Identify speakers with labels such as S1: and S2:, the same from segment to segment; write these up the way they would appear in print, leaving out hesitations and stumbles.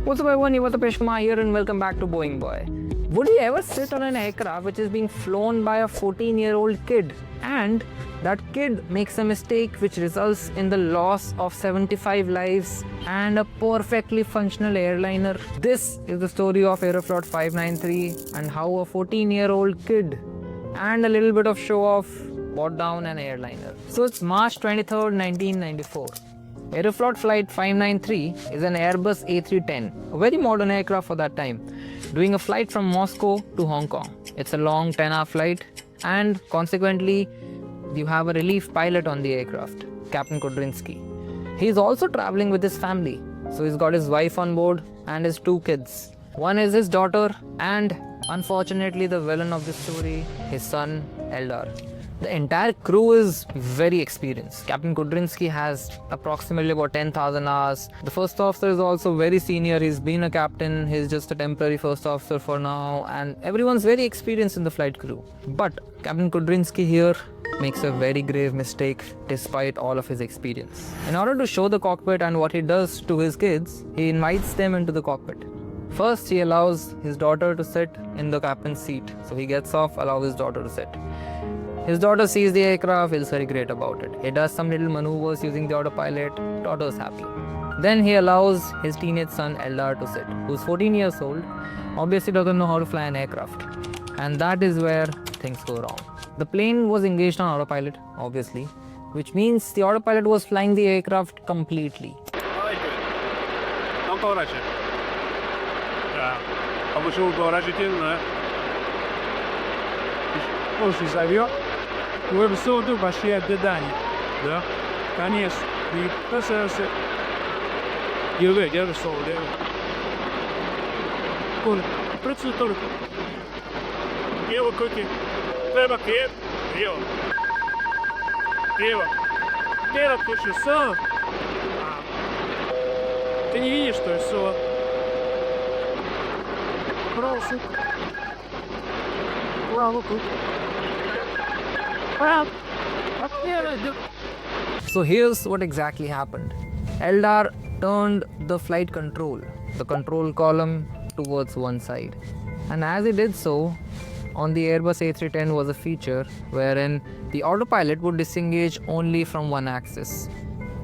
S1: What's up everyone, Yuva Kumar here and welcome back to Boeing Boy. Would you ever sit on an aircraft which is being flown by a 14-year-old kid and that kid makes a mistake which results in the loss of 75 lives and a perfectly functional airliner? This is the story of Aeroflot 593 and how a 14-year-old kid and a little bit of show off brought down an airliner. So it's March 23rd, 1994. Aeroflot Flight 593 is an Airbus A310, a very modern aircraft for that time, doing a flight from Moscow to Hong Kong. It's a long 10-hour flight and consequently you have a relief pilot on the aircraft, Captain Kudrinsky. He's also traveling with his family, so he's got his wife on board and his two kids. One is his daughter and unfortunately the villain of this story, his son Eldar. The entire crew is very experienced. Captain Kudrinsky has approximately about 10,000 hours. The first officer is also very senior. He's been a captain. He's just a temporary first officer for now. And everyone's very experienced in the flight crew. But Captain Kudrinsky here makes a very grave mistake despite all of his experience. In order to show the cockpit and what he does to his kids, he invites them into the cockpit. First, he allows his daughter to sit in the captain's seat. So he gets off, allows his daughter to sit. His daughter sees the aircraft, feels very great about it. He does some little maneuvers using the autopilot, daughter's happy. Then he allows his teenage son Eldar to sit, who's 14 years old, obviously doesn't know how to fly an aircraft. And that is where things go wrong. The plane was engaged on autopilot, obviously, which means the autopilot was flying the aircraft completely.
S2: Вы бы суду пошли от Дедани. Да? Конечно. И просто... Держи, держи соло, держи. Кон, працюй только. Лево, куки. Лево, креп. Лево. Лево. Лево, кушай, соло. Ты не видишь, что ли, соло? Прошу. Право, куки.
S1: So here's what exactly happened. Eldar turned the flight control, the control column, towards one side. And as he did so, on the Airbus A310 was a feature wherein the autopilot would disengage only from one axis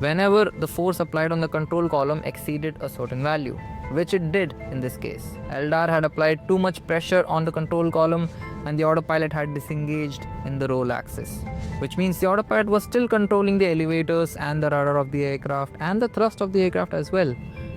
S1: whenever the force applied on the control column exceeded a certain value, which it did in this case. Eldar had applied too much pressure on the control column and the autopilot had disengaged in the roll axis, which means the autopilot was still controlling the elevators and the rudder of the aircraft and the thrust of the aircraft as well,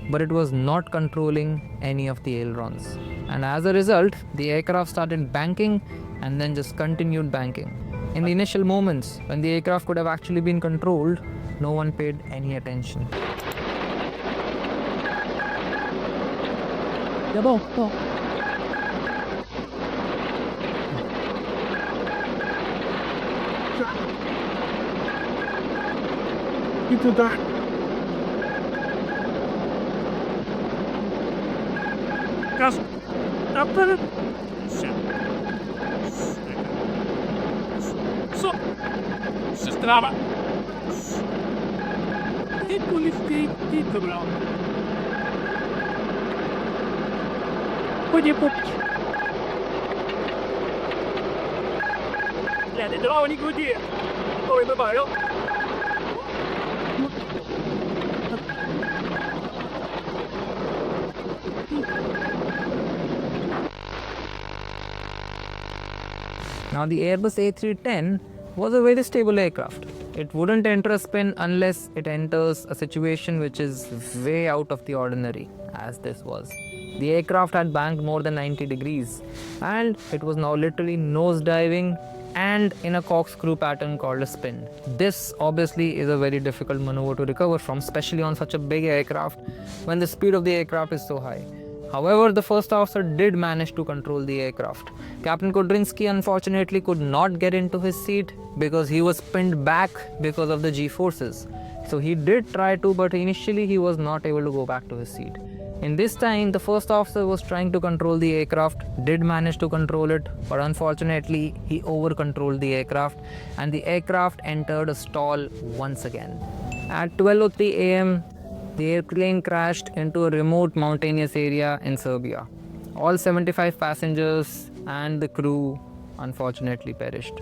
S1: but it was not controlling any of the ailerons. And as a result, the aircraft started banking and then just continued banking. In the initial moments, when the aircraft could have actually been controlled, no one paid any attention.
S2: И туда. Газ. Аппарат. Все. Сестра. Ты полетей, ты добрал. Ходи, попки. Бля, ты дрова не гуди. Ой, добавил.
S1: Now the Airbus A310 was a very stable aircraft. It wouldn't enter a spin unless it enters a situation which is way out of the ordinary, as this was. The aircraft had banked more than 90 degrees and it was now literally nosediving and in a corkscrew pattern called a spin. This obviously is a very difficult maneuver to recover from, especially on such a big aircraft when the speed of the aircraft is so high. However, the first officer did manage to control the aircraft. Captain Kudrinsky unfortunately could not get into his seat because he was pinned back because of the G-forces. So he did try to, but initially he was not able to go back to his seat. In this time, the first officer was trying to control the aircraft, did manage to control it, but unfortunately, he over-controlled the aircraft and the aircraft entered a stall once again. At 12:03 a.m., The airplane crashed into a remote mountainous area in Serbia. All 75 passengers and the crew unfortunately perished.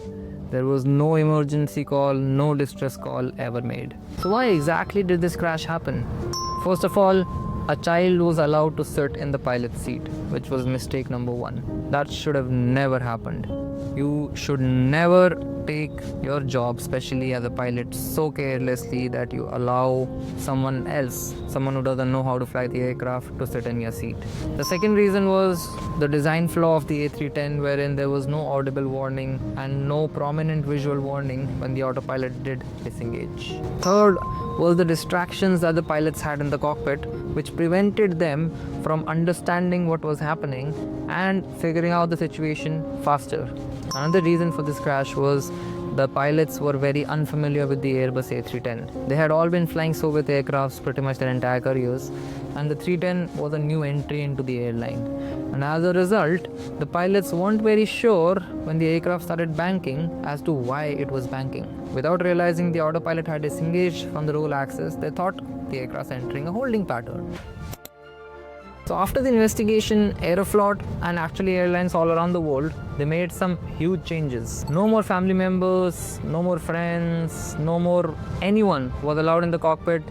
S1: There was no emergency call, no distress call ever made. So why exactly did this crash happen? First of all, a child was allowed to sit in the pilot's seat, which was mistake number one. That should have never happened. You should never take your job, especially as a pilot, so carelessly that you allow someone else, someone who doesn't know how to fly the aircraft, to sit in your seat. The second reason was the design flaw of the A310, wherein there was no audible warning and no prominent visual warning when the autopilot did disengage. Third was the distractions that the pilots had in the cockpit, which prevented them from understanding what was happening and figuring out the situation faster. Another reason for this crash was the pilots were very unfamiliar with the Airbus A310. They had all been flying Soviet aircrafts pretty much their entire careers, and the 310 was a new entry into the airline. And as a result, the pilots weren't very sure when the aircraft started banking as to why it was banking. Without realizing the autopilot had disengaged from the roll axis, they thought the aircraft was entering a holding pattern. So after the investigation, Aeroflot and actually airlines all around the world, they made some huge changes. No more family members, no more friends, no more anyone was allowed in the cockpit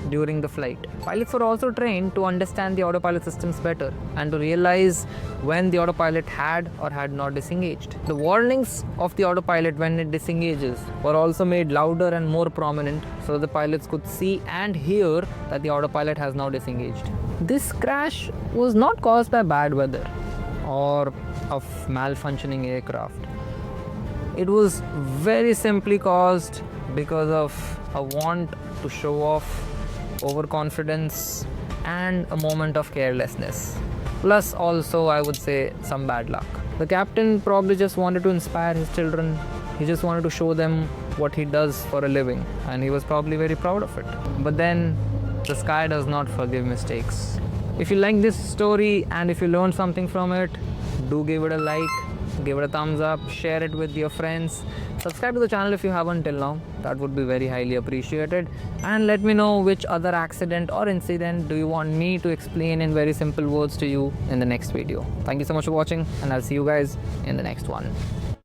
S1: during the flight. Pilots were also trained to understand the autopilot systems better and to realize when the autopilot had or had not disengaged. The warnings of the autopilot when it disengages were also made louder and more prominent so the pilots could see and hear that the autopilot has now disengaged. This crash was not caused by bad weather or a malfunctioning aircraft. It was very simply caused because of a want to show off, overconfidence, and a moment of carelessness. Plus also, I would say, some bad luck. The captain probably just wanted to inspire his children. He just wanted to show them what he does for a living, and he was probably very proud of it. But then, the sky does not forgive mistakes. If you like this story and if you learned something from it, do give it a like, give it a thumbs up, share it with your friends. Subscribe to the channel if you haven't till now. That would be very highly appreciated. And let me know which other accident or incident do you want me to explain in very simple words to you in the next video. Thank you so much for watching, and I'll see you guys in the next one.